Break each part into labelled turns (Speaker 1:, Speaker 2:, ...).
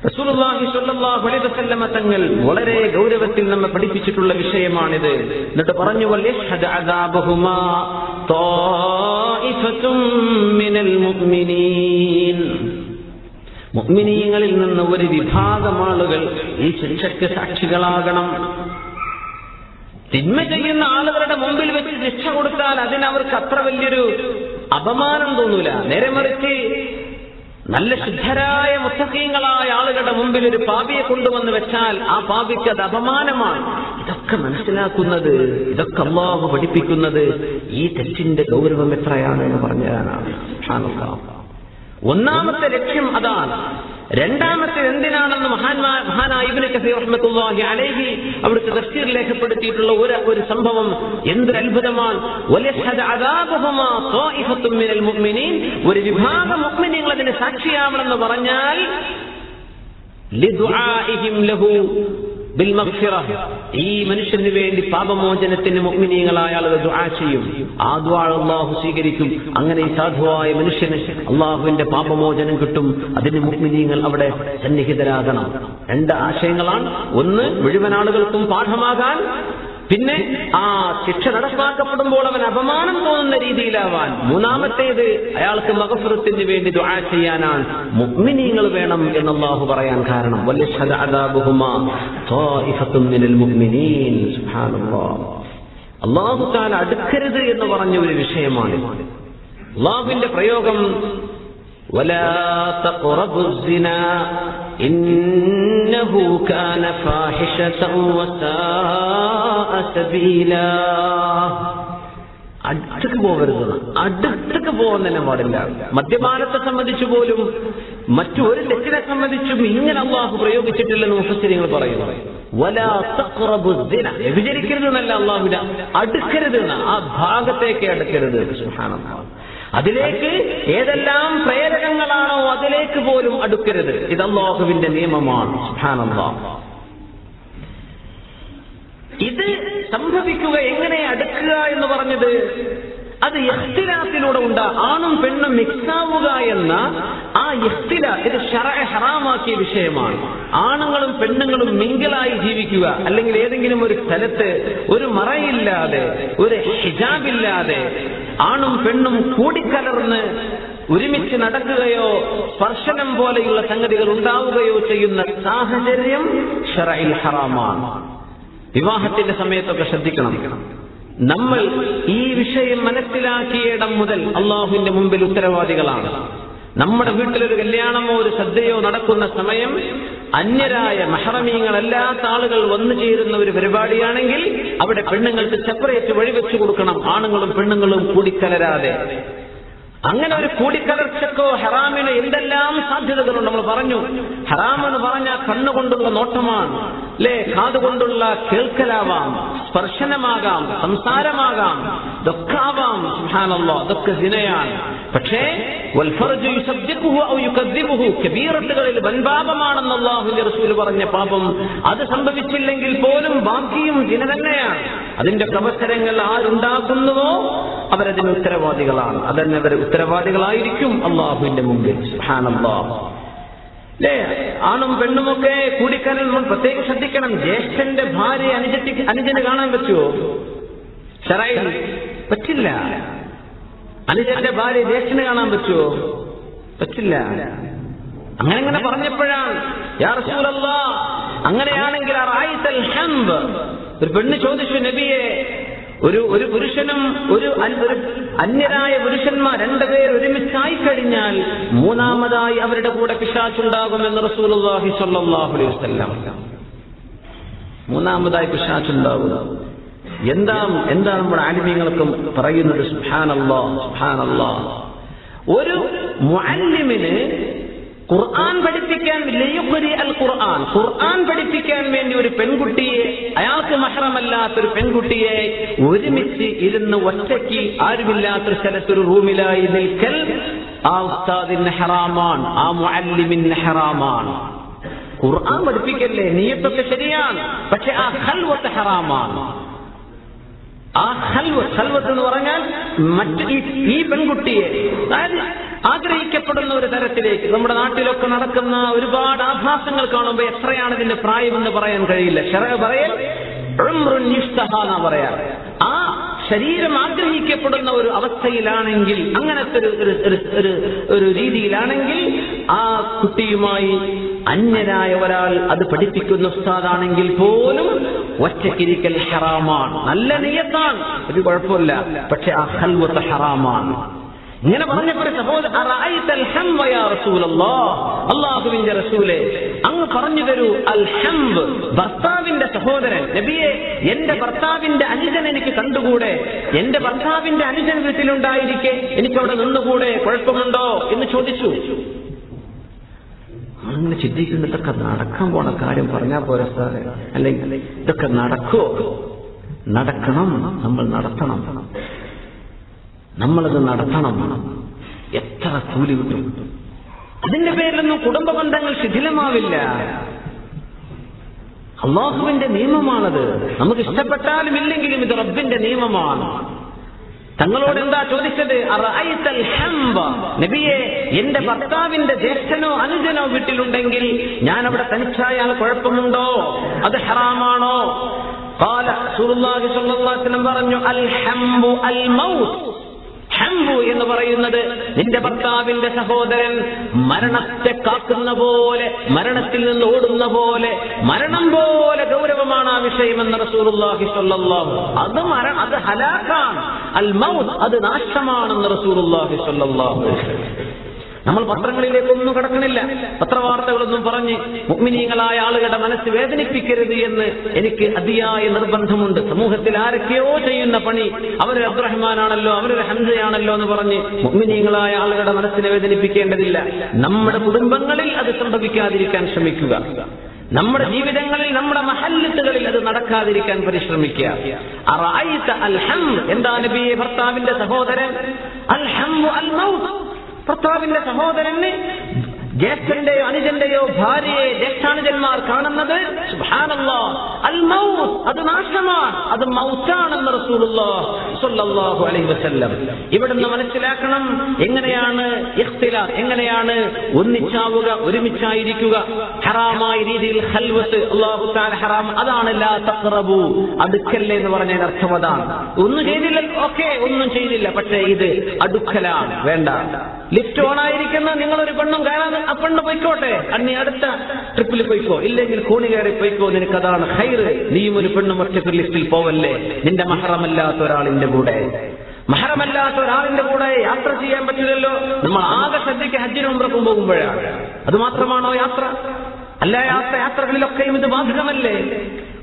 Speaker 1: റസൂലുള്ളാഹി സ്വല്ലല്ലാഹു അലൈഹി വസല്ലമ തങ്ങൾ വളരെ ഗൗരവത്തിൽ നമ്മെ പഠിപ്പിച്ചിട്ടുള്ള വിഷയമാണിത്. എന്നിട്ട് പറഞ്ഞു, വൽയഷ്ഹദ് അദാബഹുമാ ത്വായിഫത്തും മിനൽ മുഅ്മിനീൻ. മുഅ്മിനീങ്ങളിൽ നിന്ന് ഒരു വിഭാഗം ആളുകൾ ഈ ശിക്ഷയ്ക്ക് സാക്ഷികളാകണം. തിന്മ ചെയ്യുന്ന ആളുകളുടെ മുമ്പിൽ വെച്ച് ശിക്ഷ കൊടുത്താൽ അതിനവർക്ക് അത്ര വലിയൊരു അപമാനം തോന്നൂല. നേരെ മറിച്ച് നല്ല ശുദ്ധരായ മുത്തഖീങ്ങളായ ആളുകളുടെ മുമ്പിൽ ഒരു പാപിയെ കൊണ്ടുവന്ന് വെച്ചാൽ ആ പാപിക്ക് അത് അപമാനമാണ്. ഇതൊക്കെ മനസ്സിലാക്കുന്നത്, ഇതൊക്കെ അല്ലാഹു പഠിപ്പിക്കുന്നത് ഈ തെറ്റിന്റെ ഗൗരവം എത്രയാണ് എന്ന് പറഞ്ഞതാണ്. ഒന്നാമത്തെ ലക്ഷ്യം അതാണ്. രണ്ടാമത്തെ എന്തിനാണെന്ന് മഹാനായ ഇബ്നു കസീർ റഹ്മത്തുള്ളാഹി അലൈഹി അവിടുത്തെ തഫ്സീർ രേഖപ്പെടുത്തിയിട്ടുള്ള ഒരു സംഭവം എന്തൊരു അത്ഭുതമാണ്. വലയഷ്ഹദ അദാബഹുമാ ത്വായിഫത്തും മിനൽ മുഅ്മിനീൻ. ഒരു വിഭാഗം മുഅ്മിനീങ്ങൾ അതിന് സാക്ഷിയാവണമെന്ന് പറഞ്ഞാൽ ലിദുആഇഹിം ലഹു ബിൽമഗ്ഫിറ. ഈ മനുഷ്യന് വേണ്ടി പാപമോചനത്തിന് മുഅ്മിനീങ്ങളായ ആളുകൾ ദുആ ചെയ്യും. ആ ദുആ അല്ലാഹു സ്വീകരിക്കും. അങ്ങനെ ഈ സാധുവായ മനുഷ്യന് അല്ലാഹുവിന്റെ പാപമോചനം കിട്ടും. അതിന് മുഅ്മിനീങ്ങൾ അവിടെ സന്നിഹിതരാകണം. രണ്ട് ആശയങ്ങളാണ്. ഒന്ന്, മുഴുവൻ ആളുകൾക്കും പാഠമാകാൻ. പിന്നെ ആ ശിക്ഷ നടപ്പാക്കപ്പെടുമ്പോൾ അവൻ അപമാനം തോന്നുന്ന രീതിയിലാവാൻ. മൂന്നാമത്തേത്, അയാൾക്ക് മഗ്ഫിറത്തിന് വേണ്ടി ദുആ ചെയ്യാനാണ്. മുഅ്മിനീങ്ങൾ വേണം എന്ന് അല്ലാഹു പറയാൻ കാരണം വലയഷ്ഹദ അദാബഹുമാ ത്വായിഫത്തും മിനൽ മുഅ്മിനീൻ. സുബ്ഹാനല്ലാഹ്. അല്ലാഹു തആല അടുക്കരുത് എന്ന് പറഞ്ഞ ഒരു വിഷയമാണ്. അല്ലാഹുവിന്റെ പ്രയോഗം വലാ തഖറബു സിനാ ഇന്നഹു കാന ഫാഹിശതൻ വസാഅ സബീലാ. അടുത്തേക്ക് പോകരുത്, അടുത്തേക്ക് പോകാൻ തന്നെ പാടില്ല. മദ്യപാനത്തെ സംബന്ധിച്ചു പോലും മറ്റൊരു തെറ്റിനെ സംബന്ധിച്ചും ഇങ്ങനെ അല്ലാഹു പ്രയോഗിച്ചിട്ടില്ലെന്ന് മുഫസ്സിരീങ്ങൾ പറയുന്നു. വലാ തഖറബു സിന, വ്യഭിചരിക്കരുത് എന്നല്ല അല്ലാഹുവിന്റെ അടുക്കരുത് എന്ന ആ ഭാഗത്തേക്ക് അടുക്കരുത്. സുബ്ഹാനല്ലാഹ്. അതിലേക്ക് ഏതെല്ലാം പ്രേരകങ്ങളാണോ അതിലേക്ക് പോലും അടുക്കരുത്. ഇത് അല്ലാഹുവിന്റെ നിയമമാണ്. സുബ്ഹാനല്ലാഹ്. ഇത് സംഭവിക്കുക എങ്ങനെ അടുക്കുക എന്ന് പറഞ്ഞത് അത് ഇഖ്തിലാഫിലൂടെ ഉണ്ടാ. ആണും പെണ്ണും മിക്സാവുക എന്ന ആ ഇഖ്തിലാഫ് ഇത് ശറഅ് ഹറാമാക്കിയ വിഷയമാണ്. ആണുങ്ങളും പെണ്ണുങ്ങളും മിങ്കിളായി ജീവിക്കുക, അല്ലെങ്കിൽ ഏതെങ്കിലും ഒരു സ്ഥലത്ത് ഒരു മറയില്ലാതെ ഒരു ഹിജാബില്ലാതെ ആണും പെണ്ണും കൂടിക്കലർന്ന് ഒരുമിച്ച് നടക്കുകയോ സ്പർശനം പോലെയുള്ള സംഗതികൾ ഉണ്ടാവുകയോ ചെയ്യുന്ന സാഹചര്യം ശറഇൽ ഹറാമാണ്. വിവാഹത്തിന്റെ സമയത്തൊക്കെ ശ്രദ്ധിക്കണം. നമ്മൾ ഈ വിഷയം മനസ്സിലാക്കിയിടം മുതൽ അള്ളാഹുവിന്റെ മുമ്പിൽ ഉത്തരവാദികളാണ്. നമ്മുടെ വീട്ടിലൊരു കല്യാണമോ ഒരു സദ്യയോ നടക്കുന്ന സമയം അന്യരായ മഹറമീങ്ങളല്ലാത്ത ആളുകൾ വന്നു ചേരുന്ന ഒരു പരിപാടിയാണെങ്കിൽ അവിടെ പെണ്ണുങ്ങൾക്ക് സെപ്പറേറ്റ് വഴിവെച്ചു കൊടുക്കണം, ആണുങ്ങളും പെണ്ണുങ്ങളും കൂടിക്കലരാതെ. അങ്ങനെ ഒരു കൂടിക്കലർച്ചക്കോ ഹറാമിന് എന്തെല്ലാം സാധ്യതകളുണ്ട്. നമ്മൾ പറഞ്ഞു, ഹറാമെന്ന് പറഞ്ഞാൽ കണ്ണുകൊണ്ടുള്ള നോട്ടമാണ്, അല്ലേ? കാതുകൊണ്ടുള്ള കേൾക്കലാവാം, സ്പർശനമാകാം, സംസാരമാകാം, ഇതൊക്കെ ആവാം. സുബ്ഹാനല്ലാഹ്, അതൊക്കെ സിനയാണ്. പക്ഷേ വൽഫർജു യുസബ്ബിഹു ഔ യുകദ്ദിബുഹു, കബീറത്തുകളിൽ വൻപാപമാണെന്ന് അല്ലാഹുവിന്റെ റസൂൽ പറഞ്ഞ പാപം അത് സംഭവിച്ചില്ലെങ്കിൽ പോലും ബാക്കിയും സിന തന്നെയാണ്. അതിന്റെ അവസരങ്ങൾ ആരുണ്ടാക്കുന്നുവോ അവരതിന് ഉത്തരവാദികളാണ്. അതന്നെ അവർ ഉത്തരവാദികളായിരിക്കും അല്ലാഹുവിന്റെ മുമ്പിൽ. സുബ്ഹാനല്ലാഹ്. അല്ലേ? ആണും പെണ്ണുമൊക്കെ കൂടിക്കാനും നമ്മൾ പ്രത്യേകം ശ്രദ്ധിക്കണം. ജ്യേഷ്ഠന്റെ ഭാര്യ അനുജന് കാണാൻ പറ്റുമോ? ശറഈൽ പറ്റില്ല. അനുജന്റെ ഭാര്യ ജ്യേഷ്ഠന് കാണാൻ പറ്റുമോ? പറ്റില്ല. അങ്ങനെ പറഞ്ഞപ്പോഴാണ് യാ റസൂലല്ലാഹ്, അങ്ങനെയാണെങ്കിൽ അറഅയ്തൽ ഹംബ്, ഒരു പെണ്ണ് ചോദിച്ചു നബിയെ, ഒരു പുരുഷനും ഒരു അന്യരായ പുരുഷന്മാർ രണ്ടുപേർ ഒരുമിച്ചായി കഴിഞ്ഞാൽ മൂന്നാമതായി അവരുടെ കൂടെ പിശാചുണ്ടാകുമെന്ന് റസൂലുള്ളാഹി സ്വല്ലല്ലാഹു അലൈഹി വസല്ലം. മൂന്നാമതായി പിശാചുണ്ടാകും. എന്താ നമ്മുടെ ആലിമീങ്ങൾക്കും പറയുന്നത്? സുബ്ഹാനല്ലാഹ്, സുബ്ഹാനല്ലാഹ്. ഒരു മുഅല്ലിമിന് ഖുർആൻ പഠിപ്പിക്കാൻ, ഖുർആൻ പഠിപ്പിക്കാൻ വേണ്ടി ഒരു പെൺകുട്ടിയെ, അയാൾക്ക് മഹ്റമല്ലാത്തൊരു പെൺകുട്ടിയെ ഒരുമിച്ച് ഇരുന്ന് ഒറ്റയ്ക്ക് ആരുമില്ലാത്തൊരു സ്ഥലത്തൊരു റൂമിലായി നിൽക്കൽ ആ ഉസ്താദിന് ഹറാമാണ്, ആ മുഅല്ലിമിന് ഹറാമാണ്. ഖുർആൻ പഠിപ്പിക്കല്ലേ, നിയ്യത്തൊക്കെ ശരിയാണ്, പക്ഷെ ആ ഖൽവത്ത് ഹറാമാണ്. ആ ഖൽവത്ത് എന്ന് പറഞ്ഞാൽ ഈ പെൺകുട്ടിയെ, അതായത് ആഗ്രഹിക്കപ്പെടുന്ന ഒരു തരത്തിലേക്ക്, നമ്മുടെ നാട്ടിലൊക്കെ നടക്കുന്ന ഒരുപാട് ആഭാസങ്ങൾ കാണുമ്പോൾ എത്രയാണ് ഇതിന്റെ പ്രായമെന്ന് പറയാൻ കഴിയില്ല. ശറഅ് പറയൽ ഉംറുൻ യുസ്തഹാ എന്നാ പറയാ. ആ ശരീരം ആഗ്രഹിക്കപ്പെടുന്ന ഒരു അവസ്ഥയിലാണെങ്കിൽ, അങ്ങനത്തെ ഒരു രീതിയിലാണെങ്കിൽ ആ കുട്ടിയുമായി അന്യനായ ഒരാൾ അത് പഠിപ്പിക്കുന്ന ഉസ്താദാണെങ്കിൽ പോലും ഒറ്റക്കിരിക്കൽ ഹറാമാണ്. നല്ല നിയ്യത്താണ്, ഒരു കുഴപ്പമില്ല, പക്ഷെ ആ ഖൽവത്ത് ഹറാമാണ്. ഇങ്ങനെ പറഞ്ഞപ്പോൾ അല്ലാഹുവിന്റെ റസൂലേ, അങ്ങ് പറഞ്ഞു തരൂ, അൽ ഹംബ്, ഭർത്താവിന്റെ സഹോദരൻ. നബിയെ, എന്റെ ഭർത്താവിന്റെ അനുജൻ എനിക്ക് കണ്ടുകൂടെ? എന്റെ ഭർത്താവിന്റെ അനുജൻ വീട്ടിലുണ്ടായിരിക്കെ എനിക്കവിടെ നിന്നുകൂടെ? കുഴപ്പമുണ്ടോ എന്ന് ചോദിച്ചു. അങ്ങനെ ചിന്തിക്കുന്ന ഇതൊക്കെ നടക്കാൻ പോണ കാര്യം പറഞ്ഞാൽ പോരാ സാറേ, അല്ലെങ്കിൽ ഇതൊക്കെ നടക്കുമോ? നടക്കണം, നമ്മൾ നടത്തണം, നമ്മളത് നടത്തണം. എത്ര കൂലി കിട്ടും? അതിന്റെ പേരിലൊന്നും കുടുംബ ബന്ധങ്ങൾ ശിഥിലമാവില്ല. അല്ലാഹുവിന്റെ നിയമമാണത്. നമുക്ക് ഇഷ്ടപ്പെട്ടാലും ഇല്ലെങ്കിലും ഇത് റബ്ബിന്റെ നിയമമാണ്. തങ്ങളോട് എന്താ ചോദിച്ചത്? അറഅയ്തൽ ഹംബ, നബിയെ, എന്റെ ഭർത്താവിന്റെ ജ്യേഷ്ഠനോ അനുജനോ വീട്ടിലുണ്ടെങ്കിൽ ഞാൻ അവിടെ തനിച്ചായാൽ കുഴപ്പമുണ്ടോ? അത് ഹറാമാണോ? ഖാല റസൂലുള്ളാഹി സ്വല്ലല്ലാഹു അലൈഹി വസല്ലം പറഞ്ഞു, അൽ ഹംബു അൽ മൗത്ത്. ഹംബു എന്ന് പറയുന്നത് നിന്റെ ഭർത്താവിന്റെ സഹോദരൻ മരണത്തെ കാക്കുന്ന പോലെ, മരണത്തിൽ നിന്ന് ഓടുന്ന പോലെ, മരണം പോലെ ഗൗരവമാണ് ആ വിഷയമെന്ന് റസൂലുള്ളാഹി സ്വല്ലല്ലാഹു. അത് ഹലാക്കാണ്. അൽ മൗത്ത്, അത് നാശമാണെന്ന് റസൂലുള്ളാഹി സ്വല്ലല്ലാഹു അലൈഹി വസല്ലം. നമ്മൾ പത്രങ്ങളിലേക്കൊന്നും കടക്കണില്ല. പത്രവാർത്തകളൊന്നും പറഞ്ഞ് മുഅ്മിനീങ്ങളായ ആളുകളുടെ മനസ്സ് വേദനിപ്പിക്കരുത് എന്ന് എനിക്ക് അതിയായ നിർബന്ധമുണ്ട്. സമൂഹത്തിൽ ആരൊക്കെയോ ചെയ്യുന്ന പണി, അവരൊരു അബ്ദുറഹ്മാനാണല്ലോ, അവരൊരു ഹംസയാണല്ലോ എന്ന് പറഞ്ഞ് മുഅ്മിനീങ്ങളായ ആളുകളുടെ മനസ്സിനെ വേദനിപ്പിക്കേണ്ടതില്ല. നമ്മുടെ കുടുംബങ്ങളിൽ അത് സംഭവിക്കാതിരിക്കാൻ ശ്രമിക്കുക. നമ്മുടെ ജീവിതങ്ങളിൽ, നമ്മുടെ മഹല്ലത്തുകളിൽ അത് നടക്കാതിരിക്കാൻ പരിശ്രമിക്കുക. അറഅയ്ത അൽ ഹംബ്, എന്താ നബിയെ ഭർത്താവിന്റെ സഹോദരൻ? അൽ ഹംബു അൽ മൗത്ത്, ഭർത്താവിന്റെ സഹോദരന് ജ്യേഷ്ഠന്റെയോ അനുജന്റെയോ ഭാര്യയെ ജ്യേഷ്ഠാനുജന്മാർ കാണുന്നത് സുബ്ഹാനല്ലാഹ് അൽ മൗത്ത്, അത് നാശമാണ്, അത് മൗത്താണെന്ന് റസൂലുള്ളാഹി സ്വല്ലല്ലാഹു അലൈഹി വസല്ലം. ഇവിടുന്ന് മനസ്സിലാക്കണം എങ്ങനെയാണ് ഇഖ്തിലാഫ്, എങ്ങനെയാണ് ഒന്നിച്ചാവുക, ഒരുമിച്ചായിരിക്കുക. ഹറാമായ രീതിയിൽ ഖൽവത്ത് അല്ലാഹു തആല ഹറാം, അതാണ് ലാ തഖറബു, അടുക്കല്ലേ എന്ന് പറഞ്ഞതിന്റെ അർത്ഥം അതാണ്. ഒന്നും ചെയ്തില്ല, ഓക്കെ, ഒന്നും ചെയ്തില്ല, പക്ഷേ ഇത് അടുക്കലാണ്, വേണ്ട. ലിഫ്റ്റ് ഓണായിരിക്കുന്ന നിങ്ങളൊരു പെണ്ണും കയറാൻ, ആ പെണ്ണ് പോയിക്കോട്ടെ, നീ അടുത്ത ട്രിപ്പിൽ പോയിക്കോ, ഇല്ലെങ്കിൽ കോണി കയറി പോയിക്കോ, നിനക്കതാണ് ഹൈറ്. നീയും ഒരു പെണ്ണും ഒറ്റ ലിഫ്റ്റിൽ പോവല്ലേ, നിന്റെ മഹറമല്ലാത്ത ഒരാളിന്റെ കൂടെ. മഹറമല്ലാത്ത ഒരാളിന്റെ കൂടെ യാത്ര ചെയ്യാൻ പറ്റില്ലല്ലോ. നമ്മൾ ആകെ ശ്രദ്ധിക്കുക ഹജ്ജിനും ഉംറക്കും പോകുമ്പോഴാണ്. അത് മാത്രമാണോ യാത്ര? അല്ല, യാത്രകളിലൊക്കെയും ഇത് ബാധകമല്ലേ?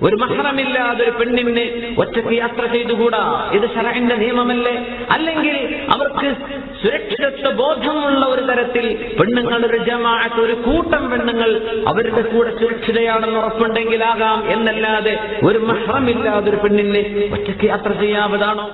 Speaker 1: ഒരു മഹറമില്ലാതെ ഒരു പെണ്ണിന് ഒറ്റയ്ക്ക് യാത്ര ചെയ്തുകൂടാ, ഇത് ശറഇന്റെ നിയമമല്ലേ? അല്ലെങ്കിൽ അവർക്ക് സുരക്ഷിതത്വ ബോധമുള്ള ഒരു തരത്തിൽ പെണ്ണുങ്ങൾ, ഒരു ജമാഅത്ത്, ഒരു കൂട്ടം പെണ്ണുങ്ങൾ അവരുടെ കൂടെ സുരക്ഷിതയാണെന്ന് ഉറപ്പുണ്ടെങ്കിലാകാം എന്നല്ലാതെ ഒരു മഹറമില്ലാതെ ഒരു പെണ്ണിന് ഒറ്റയ്ക്ക് യാത്ര ചെയ്യാവതാണോ?